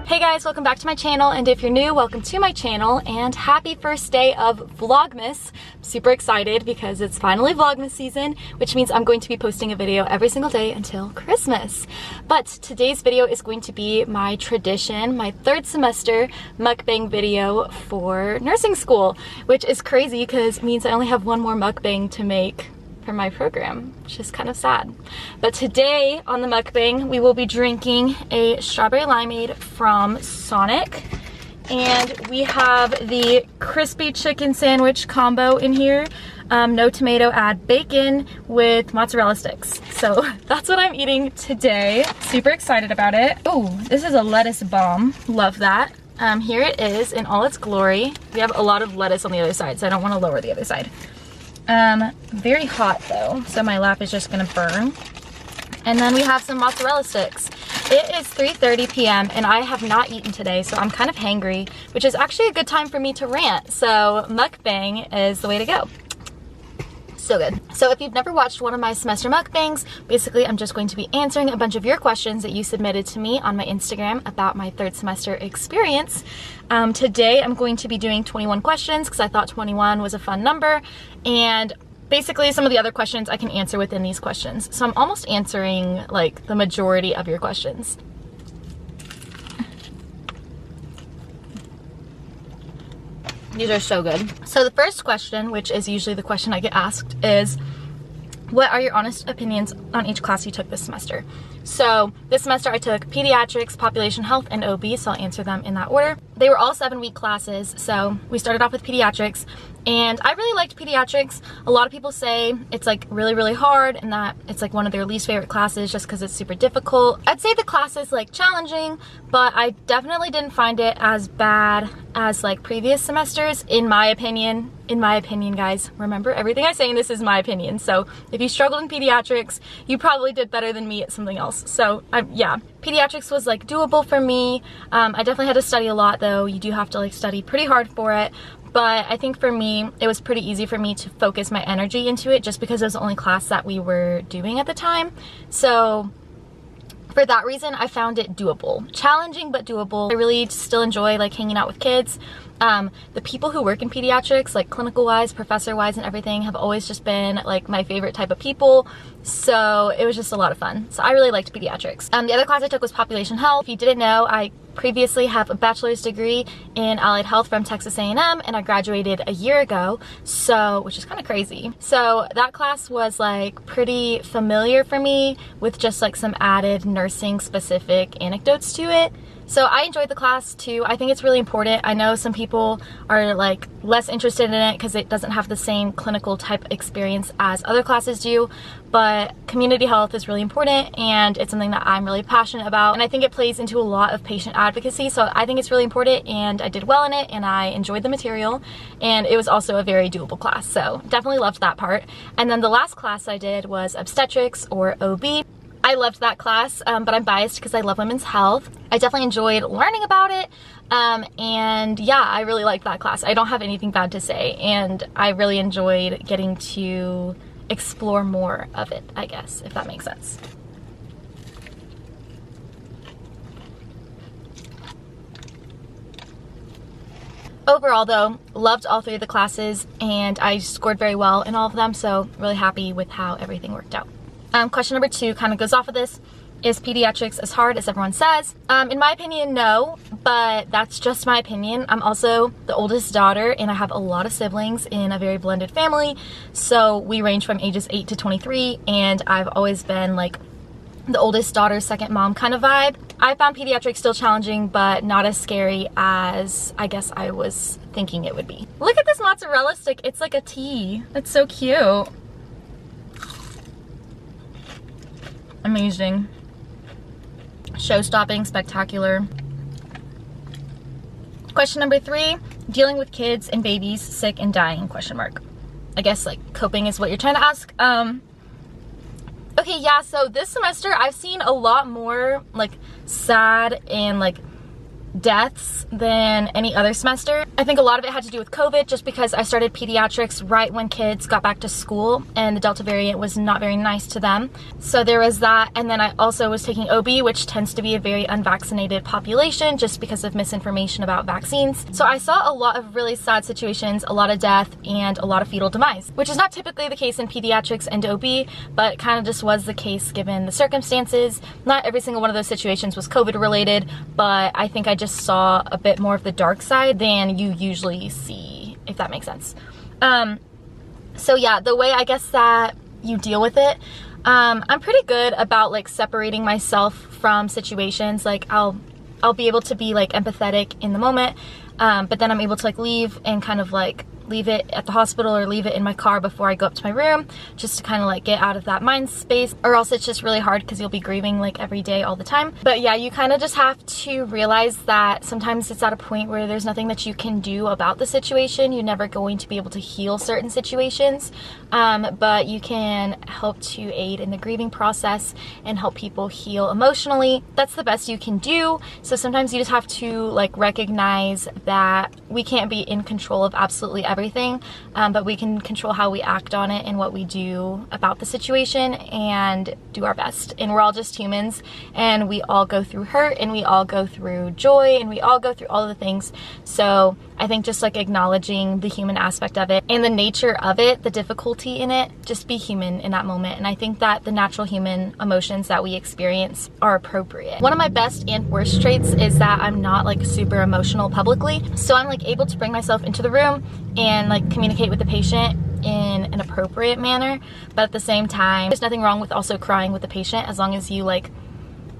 Hey guys, welcome back to my channel, and if you're new, welcome to my channel and happy first day of Vlogmas. I'm super excited because it's finally Vlogmas season, which means I'm going to be posting a video every single day until Christmas. But today's video is going to be my tradition, my third semester mukbang video for nursing school, which is crazy because it means I only have one more mukbang to make for my program, which is kind of sad. But today on the mukbang, we will be drinking a strawberry limeade from Sonic, and we have the crispy chicken sandwich combo in here. No tomato, add bacon with mozzarella sticks. So that's what I'm eating today. Super excited about it. Oh, this is a lettuce bomb. Love that. Here it is in all its glory. We have a lot of lettuce on the other side, so I don't want to lower the other side. Very hot though, so my lap is just gonna burn. And then we have some mozzarella sticks. It is 3:30 p.m. and I have not eaten today, so I'm kind of hangry, which is actually a good time for me to rant. So mukbang is the way to go. So good. So if you've never watched one of my semester mukbangs, basically I'm just going to be answering a bunch of your questions that you submitted to me on my Instagram about my third semester experience. Today I'm going to be doing 21 questions because I thought 21 was a fun number, and basically some of the other questions I can answer within these questions. So I'm almost answering like the majority of your questions. These are so good. So the first question, which is usually the question I get asked, is what are your honest opinions on each class you took this semester? So this semester I took pediatrics, population health, and OB, so I'll answer them in that order. They were all 7-week classes, so we started off with pediatrics, and I really liked pediatrics. A lot of people say it's like really hard and that it's like one of their least favorite classes just because it's super difficult. I'd say the class is like challenging, but I definitely didn't find it as bad as like previous semesters, in my opinion. In my opinion, guys, remember everything I say in this is my opinion. So if you struggled in pediatrics, you probably did better than me at something else. So yeah, pediatrics was like doable for me. I definitely had to study a lot though. You do have to like study pretty hard for it. But I think for me, it was pretty easy for me to focus my energy into it just because it was the only class that we were doing at the time. So for that reason, I found it doable. Challenging, but doable. I really still enjoy like hanging out with kids. The people who work in pediatrics, like clinical wise, professor wise, and everything, have always just been like my favorite type of people. So it was just a lot of fun. So I really liked pediatrics. The other class I took was population health. If you didn't know, I previously have a bachelor's degree in allied health from Texas A&M, and I graduated a year ago, so which is kind of crazy. So that class was like pretty familiar for me with just like some added nursing specific anecdotes to it. So I enjoyed the class too. I think it's really important. I know some people are like less interested in it because it doesn't have the same clinical type experience as other classes do, but community health is really important and it's something that I'm really passionate about, and I think it plays into a lot of patient advocacy, so I think it's really important, and I did well in it and I enjoyed the material, and it was also a very doable class, so definitely loved that part. And then the last class I did was obstetrics, or OB. I loved that class, but I'm biased because I love women's health. I definitely enjoyed learning about it, and yeah, I really liked that class. I don't have anything bad to say, and I really enjoyed getting to explore more of it, I guess, if that makes sense. Overall though, loved all 3 of the classes, and I scored very well in all of them, so really happy with how everything worked out. Question number 2 kind of goes off of this. Is pediatrics as hard as everyone says? In my opinion, no, but that's just my opinion. I'm also the oldest daughter, and I have a lot of siblings in a very blended family, so we range from ages 8 to 23, and I've always been like the oldest daughter, second mom kind of vibe. I found pediatrics still challenging, but not as scary as I guess I was thinking it would be. Look at this mozzarella stick. It's like a tea. That's so cute. Amazing. Show-stopping, spectacular. Question number 3, dealing with kids and babies sick and dying, question mark. I guess like coping is what you're trying to ask. Okay, yeah, so this semester I've seen a lot more like sad and like deaths than any other semester. I think a lot of it had to do with COVID, just because I started pediatrics right when kids got back to school and the Delta variant was not very nice to them. So there was that, and then I also was taking OB, which tends to be a very unvaccinated population just because of misinformation about vaccines. So I saw a lot of really sad situations, a lot of death, and a lot of fetal demise, which is not typically the case in pediatrics and OB, but kind of just was the case given the circumstances. Not every single one of those situations was COVID related, but I think I just saw a bit more of the dark side than you usually see, if that makes sense. So yeah, the way I guess that you deal with it, I'm pretty good about like separating myself from situations. Like I'll be able to be like empathetic in the moment, but then I'm able to like leave and kind of like leave it at the hospital or leave it in my car before I go up to my room, just to kind of like get out of that mind space, or else it's just really hard because you'll be grieving like every day all the time. But yeah, you kind of just have to realize that sometimes it's at a point where there's nothing that you can do about the situation. You're never going to be able to heal certain situations, but you can help to aid in the grieving process and help people heal emotionally. That's the best you can do. So sometimes you just have to like recognize that we can't be in control of absolutely everything, but we can control how we act on it and what we do about the situation and do our best. And we're all just humans, and we all go through hurt, and we all go through joy, and we all go through all of the things. So I think just like acknowledging the human aspect of it and the nature of it, the difficulty in it, just be human in that moment. And I think that the natural human emotions that we experience are appropriate. One of my best and worst traits is that I'm not like super emotional publicly. So I'm like able to bring myself into the room and like communicate with the patient in an appropriate manner. But at the same time, there's nothing wrong with also crying with the patient, as long as you like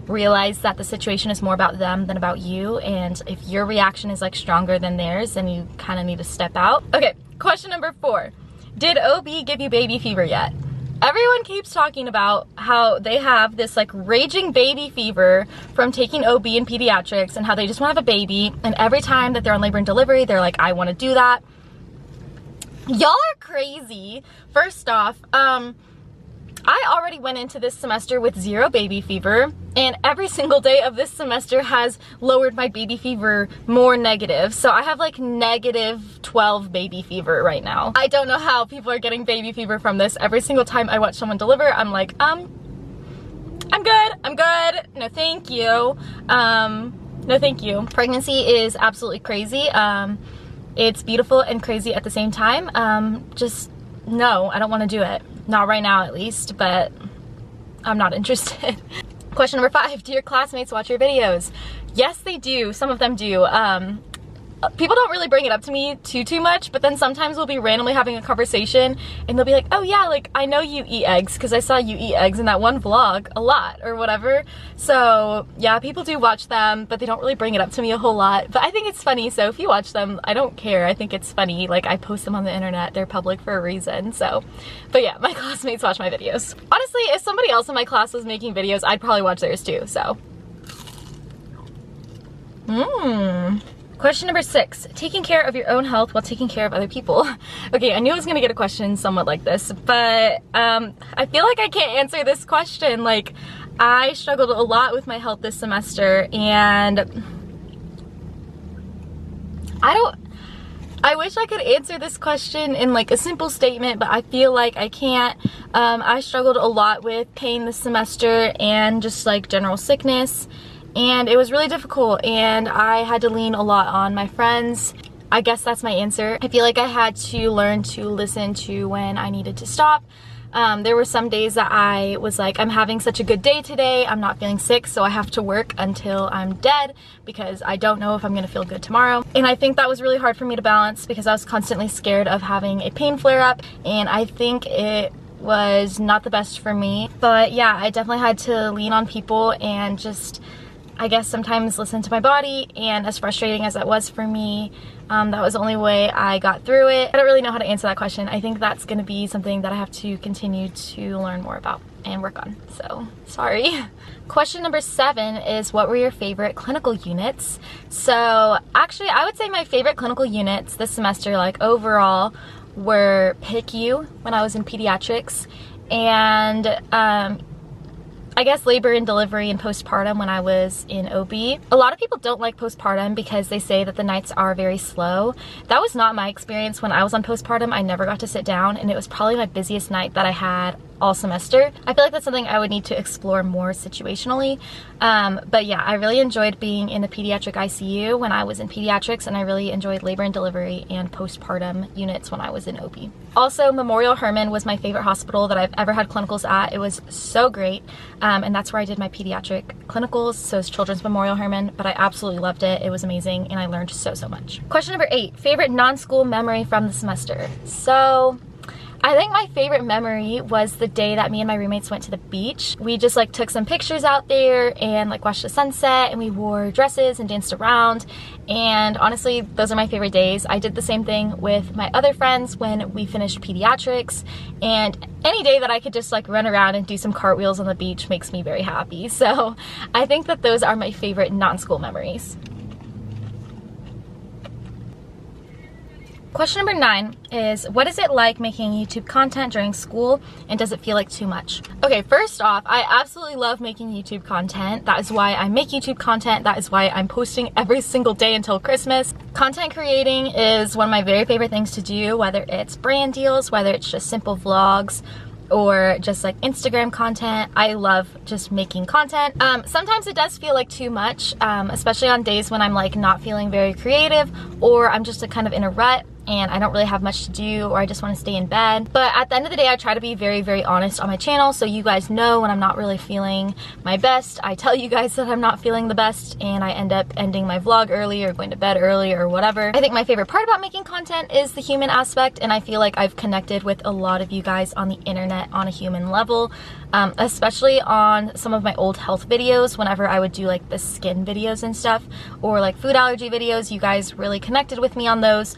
realize that the situation is more about them than about you, and if your reaction is like stronger than theirs, then you kind of need to step out. Okay, question number 4. Did OB give you baby fever yet? Everyone keeps talking about how they have this like raging baby fever from taking OB in pediatrics and how they just want to have a baby, and every time that they're on labor and delivery, they're like, I want to do that. Y'all are crazy. First off, I already went into this semester with 0 baby fever, and every single day of this semester has lowered my baby fever more negative. So I have like -12 baby fever right now. I don't know how people are getting baby fever from this. Every single time I watch someone deliver, I'm like, I'm good. No, thank you. No, thank you. Pregnancy is absolutely crazy. It's beautiful and crazy at the same time. Just no, I don't want to do it. Not right now, at least, but I'm not interested. Question number 5, do your classmates watch your videos? Yes, they do. Some of them do. People don't really bring it up to me too much, but then sometimes we'll be randomly having a conversation and they'll be like, oh yeah, like I know you eat eggs because I saw you eat eggs in that one vlog a lot or whatever. So yeah, people do watch them, but they don't really bring it up to me a whole lot. But I think it's funny, so if you watch them, I don't care. I think it's funny. Like I post them on the internet, they're public for a reason. So, but yeah, my classmates watch my videos. Honestly, if somebody else in my class was making videos, I'd probably watch theirs too, so. Question number 6, taking care of your own health while taking care of other people. Okay, I knew I was gonna get a question somewhat like this, but I feel like I can't answer this question. Like, I struggled a lot with my health this semester, and I wish I could answer this question in like a simple statement, but I feel like I can't. I struggled a lot with pain this semester and just like general sickness. And it was really difficult, and I had to lean a lot on my friends. I guess that's my answer. I feel like I had to learn to listen to when I needed to stop. There were some days that I was like, I'm having such a good day today, I'm not feeling sick, so I have to work until I'm dead because I don't know if I'm gonna feel good tomorrow. And I think that was really hard for me to balance because I was constantly scared of having a pain flare-up, and I think it was not the best for me. But yeah, I definitely had to lean on people and just, I guess, sometimes listen to my body. And as frustrating as that was for me, that was the only way I got through it. I don't really know how to answer that question. I think that's going to be something that I have to continue to learn more about and work on. So, sorry. Question number 7 is, what were your favorite clinical units? So, actually, I would say my favorite clinical units this semester, like overall, were PICU when I was in pediatrics, and I guess, labor and delivery and postpartum when I was in OB. A lot of people don't like postpartum because they say that the nights are very slow. That was not my experience. When I was on postpartum, I never got to sit down, and it was probably my busiest night that I had all semester. I feel like that's something I would need to explore more situationally. But yeah, I really enjoyed being in the pediatric ICU when I was in pediatrics, and I really enjoyed labor and delivery and postpartum units when I was in OB. Also, Memorial Hermann was my favorite hospital that I've ever had clinicals at. It was so great, and that's where I did my pediatric clinicals, so it's Children's Memorial Hermann, but I absolutely loved it. It was amazing, and I learned so much. Question number 8, favorite non-school memory from the semester. So I think my favorite memory was the day that me and my roommates went to the beach. We just like took some pictures out there and like watched the sunset, and we wore dresses and danced around. And honestly, those are my favorite days. I did the same thing with my other friends when we finished pediatrics, and any day that I could just like run around and do some cartwheels on the beach makes me very happy. So I think that those are my favorite non-school memories. Question number 9 is, what is it like making YouTube content during school, and does it feel like too much? Okay, first off, I absolutely love making YouTube content. That is why I make YouTube content. That is why I'm posting every single day until Christmas. Content creating is one of my very favorite things to do, whether it's brand deals, whether it's just simple vlogs, or just like Instagram content. I love just making content. Sometimes it does feel like too much, especially on days when I'm like not feeling very creative, or I'm just kind of in a rut and I don't really have much to do, or I just want to stay in bed. But at the end of the day, I try to be very honest on my channel, so you guys know when I'm not really feeling my best. I tell you guys that I'm not feeling the best, and I end up ending my vlog early or going to bed early or whatever. I think my favorite part about making content is the human aspect, and I feel like I've connected with a lot of you guys on the internet on a human level, especially on some of my old health videos. Whenever I would do like the skin videos and stuff, or like food allergy videos, you guys really connected with me on those.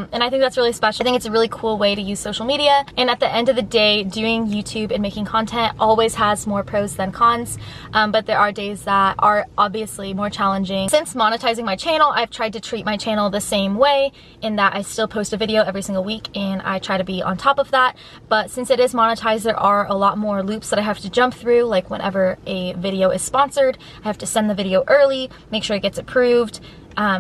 And I think that's really special. I think it's a really cool way to use social media. And at the end of the day, doing YouTube and making content always has more pros than cons. But there are days that are obviously more challenging. Since monetizing my channel, I've tried to treat my channel the same way, in that I still post a video every single week and I try to be on top of that. But since it is monetized, there are a lot more loops that I have to jump through. Like whenever a video is sponsored, I have to send the video early, make sure it gets approved,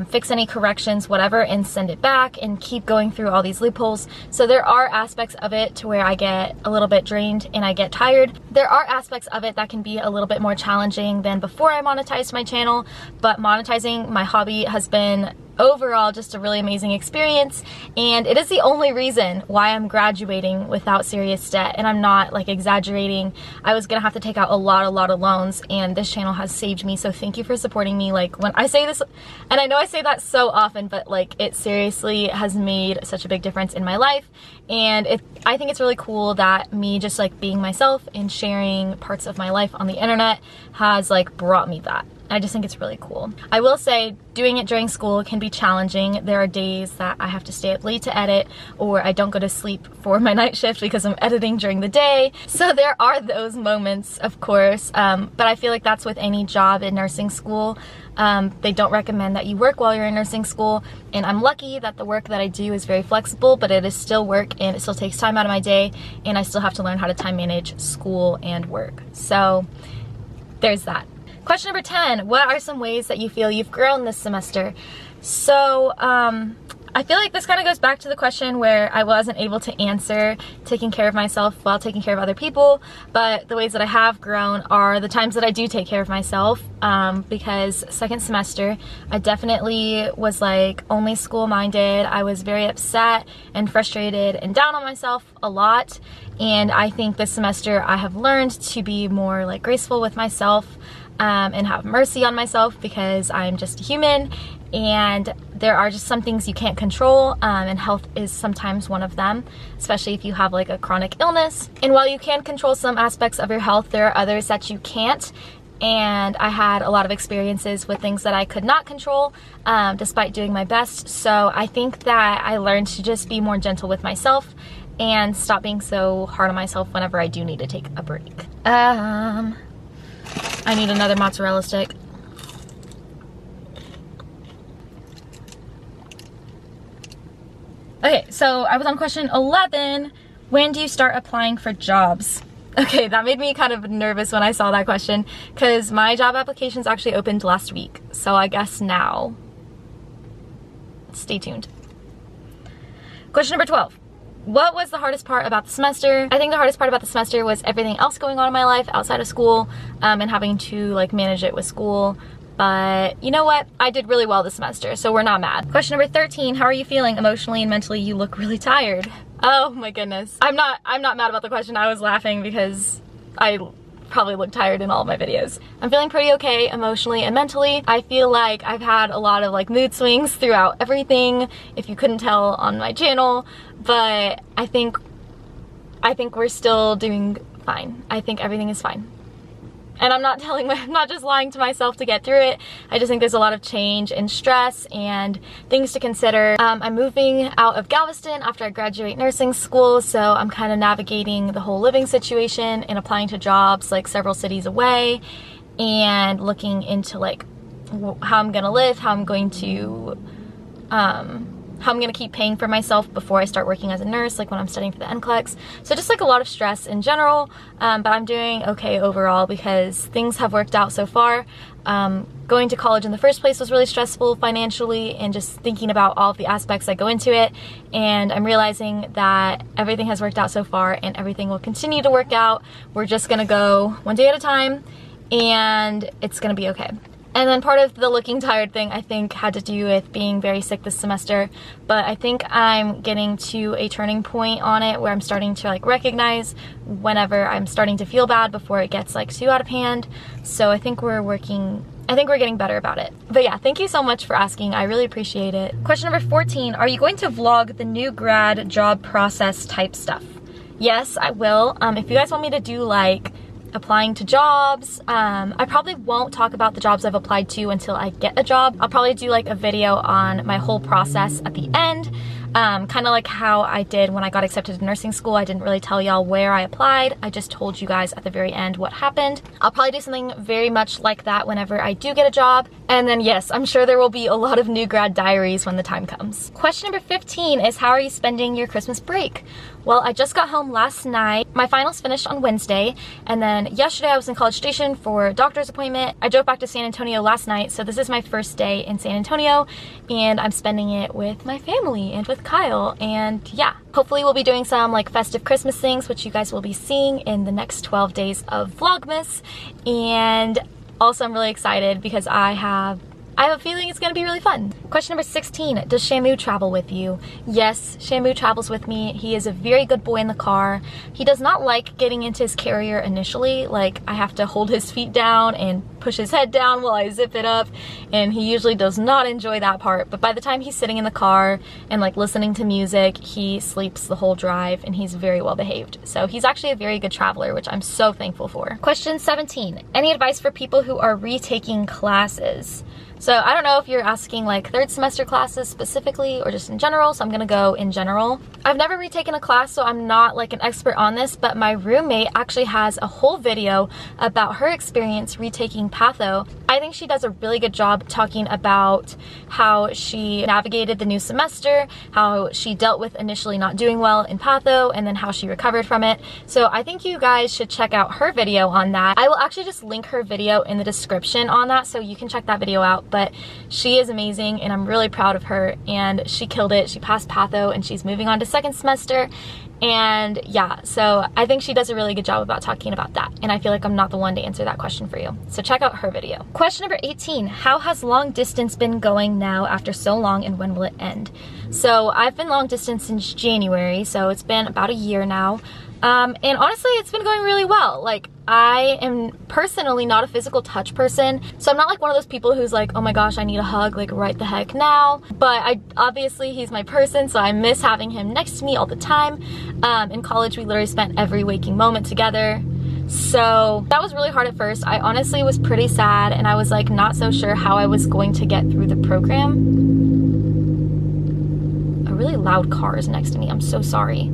fix any corrections, whatever, and send it back, and keep going through all these loopholes. So there are aspects of it to where I get a little bit drained and I get tired. There are aspects of it that can be a little bit more challenging than before I monetized my channel, but monetizing my hobby has been overall just a really amazing experience, and it is the only reason why I'm graduating without serious debt. And I'm not like exaggerating. I was gonna have to take out a lot of loans, and this channel has saved me, so thank you for supporting me. Like, when I say this, and I know I say that so often, but like it seriously has made such a big difference in my life. And I think it's really cool that me just like being myself and sharing parts of my life on the internet has like brought me that. I just think it's really cool. I will say, doing it during school can be challenging. There are days that I have to stay up late to edit, or I don't go to sleep for my night shift because I'm editing during the day. So there are those moments, of course, but I feel like that's with any job in nursing school. They don't recommend that you work while you're in nursing school, and I'm lucky that the work that I do is very flexible, but it is still work and it still takes time out of my day, and I still have to learn how to time manage school and work. So there's that. Question number 10, what are some ways that you feel you've grown this semester? So I feel like this kind of goes back to the question where I wasn't able to answer taking care of myself while taking care of other people, but the ways that I have grown are the times that I do take care of myself, because second semester I definitely was like only school minded. I was very upset and frustrated and down on myself a lot, and I think this semester I have learned to be more like graceful with myself, and have mercy on myself, because I'm just a human and there are just some things you can't control, and health is sometimes one of them, especially if you have like a chronic illness. And while you can control some aspects of your health, there are others that you can't. And I had a lot of experiences with things that I could not control, despite doing my best. So I think that I learned to just be more gentle with myself and stop being so hard on myself whenever I do need to take a break. I need another mozzarella stick. Okay, so I was on question 11. When do you start applying for jobs? Okay, that made me kind of nervous when I saw that question because my job applications actually opened last week. So I guess now, stay tuned. Question number 12. What was the hardest part about the semester? I think the hardest part about the semester was everything else going on in my life outside of school, and having to like manage it with school. But you know what? I did really well this semester, so we're not mad. Question number 13. How are you feeling emotionally and mentally? You look really tired. Oh my goodness. I'm not mad about the question. I was laughing because I probably look tired in all of my videos. I'm feeling pretty okay emotionally and mentally. I feel like I've had a lot of like mood swings throughout everything, if you couldn't tell on my channel, but I think we're still doing fine. I think everything is fine. And I'm not just lying to myself to get through it. I just think there's a lot of change and stress and things to consider. I'm moving out of Galveston after I graduate nursing school, so I'm kind of navigating the whole living situation and applying to jobs like several cities away and looking into like how I'm gonna live, how I'm going to keep paying for myself before I start working as a nurse, like when I'm studying for the NCLEX. So just like a lot of stress in general, but I'm doing okay overall because things have worked out so far. Going to college in the first place was really stressful financially and just thinking about all of the aspects that go into it. And I'm realizing that everything has worked out so far and everything will continue to work out. We're just gonna go one day at a time and it's gonna be okay. And then part of the looking tired thing I think had to do with being very sick this semester, but I think I'm getting to a turning point on it where I'm starting to like recognize whenever I'm starting to feel bad before it gets like too out of hand. So I think we're getting better about it. But yeah, thank you so much for asking. I really appreciate it. Question number 14, are you going to vlog the new grad job process type stuff? Yes, I will. If you guys want me to do like applying to jobs, I probably won't talk about the jobs I've applied to until I get a job. I'll probably do like a video on my whole process at the end, kind of like how I did when I got accepted to nursing school. I didn't really tell y'all where I applied. I just told you guys at the very end what happened. I'll probably do something very much like that whenever I do get a job. And then yes, I'm sure there will be a lot of new grad diaries when the time comes. Question number 15 is, how are you spending your Christmas break? Well, I just got home last night. My finals finished on Wednesday, and then yesterday I was in College Station for a doctor's appointment. I drove back to San Antonio last night, so this is my first day in San Antonio, and I'm spending it with my family and with Kyle, and yeah. Hopefully we'll be doing some like festive Christmas things, which you guys will be seeing in the next 12 days of Vlogmas, and also I'm really excited because I have a feeling it's gonna be really fun. Question number 16, does Shamu travel with you? Yes, Shamu travels with me. He is a very good boy in the car. He does not like getting into his carrier initially. Like, I have to hold his feet down and push his head down while I zip it up, and he usually does not enjoy that part. But by the time he's sitting in the car and like listening to music, he sleeps the whole drive and he's very well behaved. So he's actually a very good traveler, which I'm so thankful for. Question 17, any advice for people who are retaking classes? So I don't know if you're asking like third semester classes specifically or just in general, so I'm gonna go in general. I've never retaken a class, so I'm not like an expert on this, but my roommate actually has a whole video about her experience retaking patho. I think she does a really good job talking about how she navigated the new semester, how she dealt with initially not doing well in patho, and then how she recovered from it. So I think you guys should check out her video on that. I will actually just link her video in the description on that, so you can check that video out. But she is amazing and I'm really proud of her, and she killed it. She passed patho and she's moving on to second semester, and yeah, so I think she does a really good job about talking about that, and I feel like I'm not the one to answer that question for you, so check out her video. Question number 18, how has long distance been going now after so long, and when will it end? So I've been long distance since January, so it's been about a year now. And honestly, it's been going really well. Like, I am personally not a physical touch person, so I'm not like one of those people who's like, oh my gosh, I need a hug like right the heck now. But obviously he's my person, so I miss having him next to me all the time. In college, we literally spent every waking moment together. So that was really hard at first. I honestly was pretty sad, and I was like not so sure how I was going to get through the program. A really loud car is next to me, I'm so sorry.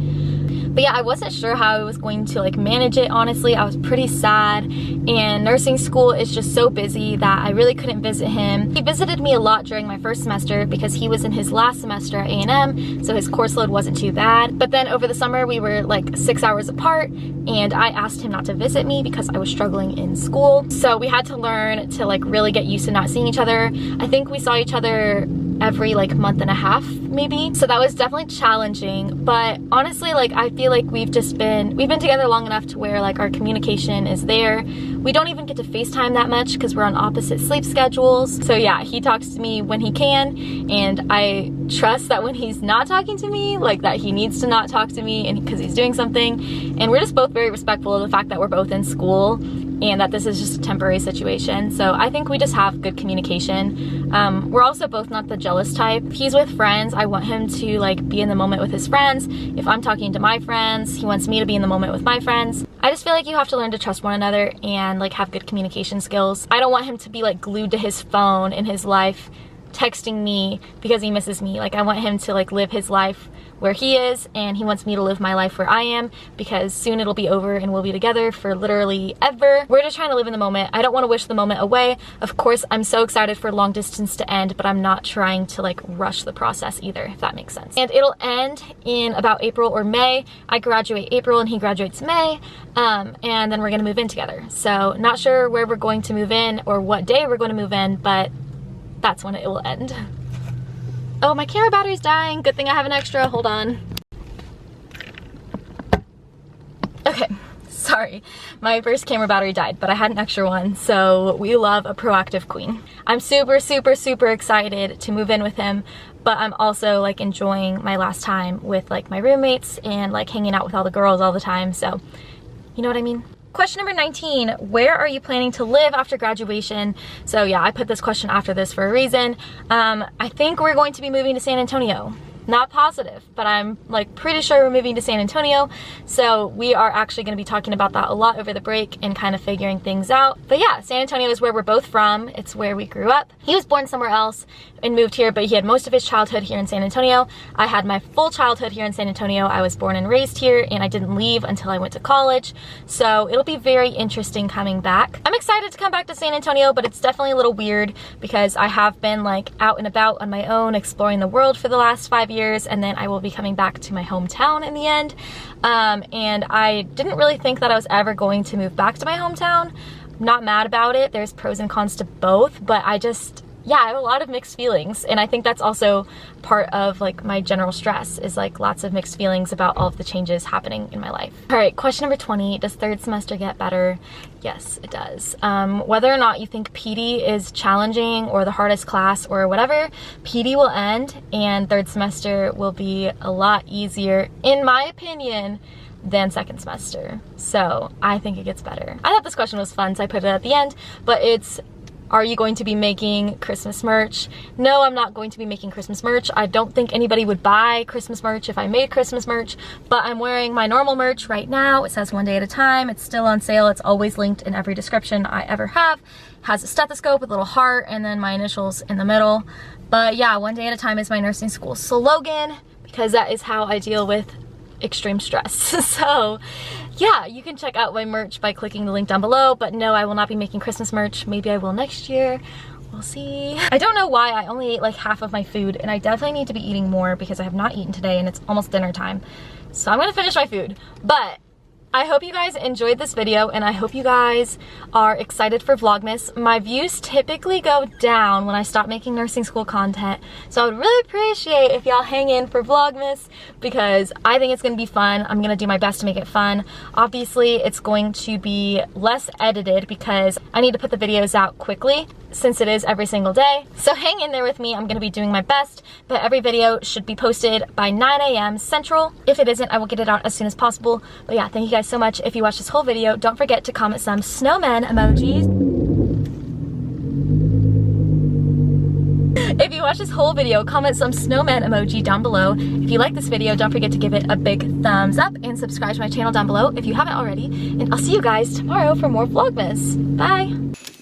But yeah, I wasn't sure how I was going to like manage it. Honestly, I was pretty sad, and nursing school is just so busy that I really couldn't visit him. He visited me a lot during my first semester because he was in his last semester at A&M, so his course load wasn't too bad. But then over the summer we were like 6 hours apart, and I asked him not to visit me because I was struggling in school. So we had to learn to like really get used to not seeing each other. I think we saw each other every like month and a half maybe, so that was definitely challenging. But honestly, like I feel like we've been together long enough to where like our communication is there. We don't even get to FaceTime that much because we're on opposite sleep schedules. So yeah, he talks to me when he can, and I trust that when he's not talking to me, like that he needs to not talk to me and because he's doing something. And we're just both very respectful of the fact that we're both in school and that this is just a temporary situation. So I think we just have good communication. We're also both not the jealous type. He's with friends. I want him to like be in the moment with his friends. If I'm talking to my friends, he wants me to be in the moment with my friends. I just feel like you have to learn to trust one another and like have good communication skills. I don't want him to be like glued to his phone in his life texting me because he misses me. Like I want him to like live his life where he is, and he wants me to live my life where I am, because soon it'll be over and we'll be together for literally ever. We're just trying to live in the moment. I don't want to wish the moment away. Of course, I'm so excited for long distance to end, but I'm not trying to like rush the process either, if that makes sense. And it'll end in about April or May. I graduate April and he graduates May, and then we're gonna move in together. So not sure where we're going to move in or what day we're going to move in, but that's when it will end. Oh, my camera battery's dying. Good thing I have an extra. Hold on. Okay, sorry. My first camera battery died, but I had an extra one, so we love a proactive queen. I'm super, super, super excited to move in with him, but I'm also like enjoying my last time with like my roommates and like hanging out with all the girls all the time, so you know what I mean? Question number 19, where are you planning to live after graduation? So yeah, I put this question after this for a reason. I think we're going to be moving to San Antonio. Not positive, but I'm like pretty sure we're moving to San Antonio. So we are actually going to be talking about that a lot over the break and kind of figuring things out. But yeah, San Antonio is where we're both from. It's where we grew up. He was born somewhere else and moved here, but he had most of his childhood here in San Antonio. I had my full childhood here in San Antonio. I was born and raised here, and I didn't leave until I went to college. So it'll be very interesting coming back. I'm excited to come back to San Antonio, but it's definitely a little weird because I have been like out and about on my own, exploring the world for the last 5 years, and then I will be coming back to my hometown in the end. And I didn't really think that I was ever going to move back to my hometown. Not mad about it. There's pros and cons to both, but I have a lot of mixed feelings, and I think that's also part of like my general stress, is like lots of mixed feelings about all of the changes happening in my life. All right, question number 20, does third semester get better? Yes, it does. Whether or not you think PD is challenging or the hardest class or whatever, PD will end and third semester will be a lot easier, in my opinion, than second semester. So I think it gets better. I thought this question was fun, so I put it at the end, but it's, are you going to be making Christmas merch? No, I'm not going to be making Christmas merch. I don't think anybody would buy Christmas merch if I made Christmas merch, but I'm wearing my normal merch right now. It says 1 day at a time. It's still on sale. It's always linked in every description I ever have. It has a stethoscope with a little heart and then my initials in the middle. But yeah, 1 day at a time is my nursing school slogan, because that is how I deal with extreme stress. So yeah, you can check out my merch by clicking the link down below, but no, I will not be making Christmas merch. Maybe I will next year. We'll see. I don't know why I only ate like half of my food, and I definitely need to be eating more because I have not eaten today and it's almost dinner time. So I'm gonna finish my food. But I hope you guys enjoyed this video, and I hope you guys are excited for Vlogmas. My views typically go down when I stop making nursing school content, so I would really appreciate if y'all hang in for Vlogmas, because I think it's gonna be fun. I'm gonna do my best to make it fun. Obviously, it's going to be less edited because I need to put the videos out quickly, since it is every single day. So hang in there with me. I'm gonna be doing my best, but every video should be posted by 9 a.m. Central. If it isn't, I will get it out as soon as possible. But yeah, thank you guys so much. If you watched this whole video, don't forget to comment some snowman emojis. If you watch this whole video, comment some snowman emoji down below. If you like this video, don't forget to give it a big thumbs up and subscribe to my channel down below if you haven't already. And I'll see you guys tomorrow for more Vlogmas. Bye!